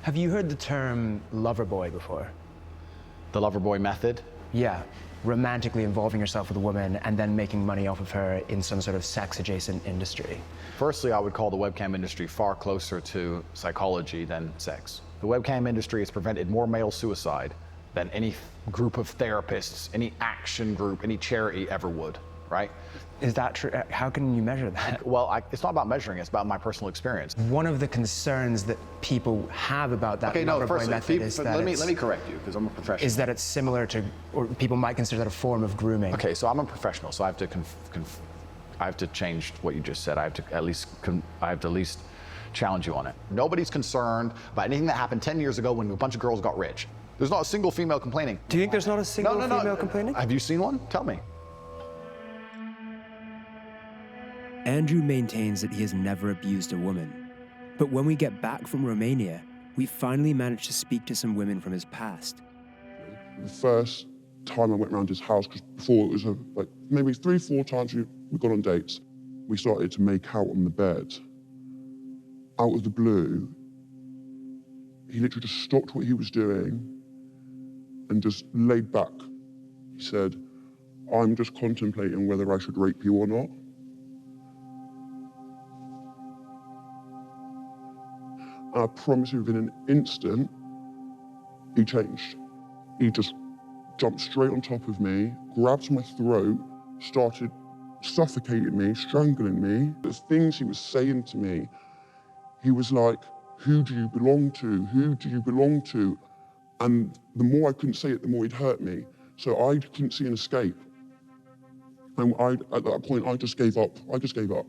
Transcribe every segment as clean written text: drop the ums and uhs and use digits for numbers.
Have you heard the term lover boy before? The lover boy method? Yeah, romantically involving yourself with a woman and then making money off of her in some sort of sex-adjacent industry. Firstly, I would call the webcam industry far closer to psychology than sex. The webcam industry has prevented more male suicide than any group of therapists, any action group, any charity ever would, right? Is that true? How can you measure that? Well, it's not about measuring, it's about my personal experience. One of the concerns that people have about that lover boy method is that let me correct you, because I'm a professional. Is that it's similar to, or people might consider that a form of grooming. Okay, so I'm a professional, so I have to change what you just said. I have to at least challenge you on it. Nobody's concerned about anything that happened 10 years ago when a bunch of girls got rich. There's not a single female complaining. Do you think there's not a single female complaining? Have you seen one? Tell me. Andrew maintains that he has never abused a woman. But when we get back from Romania, we finally managed to speak to some women from his past. The first time I went around his house, because before it was like maybe 3-4 times we got on dates, we started to make out on the bed. Out of the blue, he literally just stopped what he was doing and just laid back. He said, "I'm just contemplating whether I should rape you or not." And I promise you, within an instant, he changed. He just jumped straight on top of me, grabbed my throat, started suffocating me, strangling me. The things he was saying to me, he was like, "Who do you belong to? Who do you belong to?" And the more I couldn't say it, the more he'd hurt me. So I couldn't see an escape. And at that point, I just gave up. I just gave up.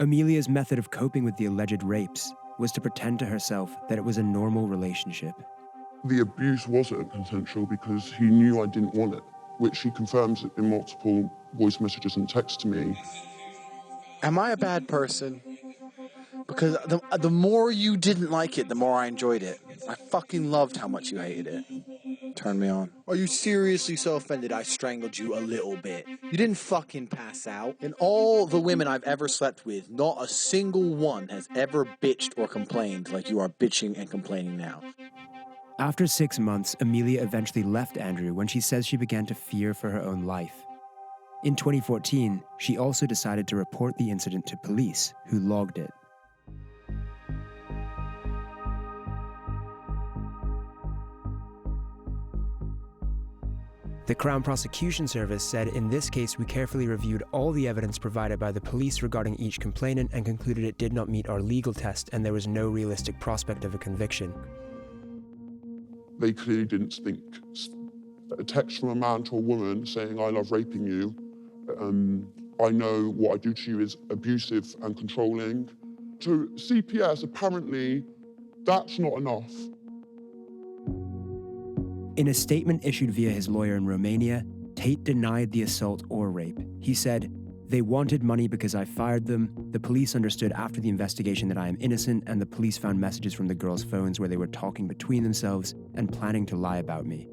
Amelia's method of coping with the alleged rapes was to pretend to herself that it was a normal relationship. The abuse wasn't consensual because he knew I didn't want it, which he confirms in multiple voice messages and texts to me. Am I a bad person? Because the more you didn't like it, the more I enjoyed it. I fucking loved how much you hated it. Turned me on. Are you seriously so offended I strangled you a little bit? You didn't fucking pass out. In all the women I've ever slept with, not a single one has ever bitched or complained like you are bitching and complaining now. After 6 months, Amelia eventually left Andrew when she says she began to fear for her own life. In 2014, she also decided to report the incident to police, who logged it. The Crown Prosecution Service said, in this case, we carefully reviewed all the evidence provided by the police regarding each complainant and concluded it did not meet our legal test and there was no realistic prospect of a conviction. They clearly didn't think that a text from a man to a woman saying, "I love raping you, I know what I do to you is abusive and controlling." To CPS, apparently, that's not enough. In a statement issued via his lawyer in Romania, Tate denied the assault or rape. He said, "They wanted money because I fired them. The police understood after the investigation that I am innocent, and the police found messages from the girls' phones where they were talking between themselves and planning to lie about me."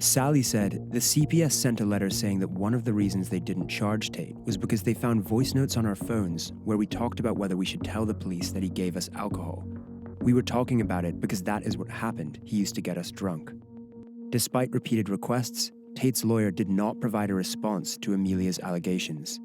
Sally said, the CPS sent a letter saying that one of the reasons they didn't charge Tate was because they found voice notes on our phones where we talked about whether we should tell the police that he gave us alcohol. We were talking about it because that is what happened. He used to get us drunk. Despite repeated requests, Tate's lawyer did not provide a response to Amelia's allegations.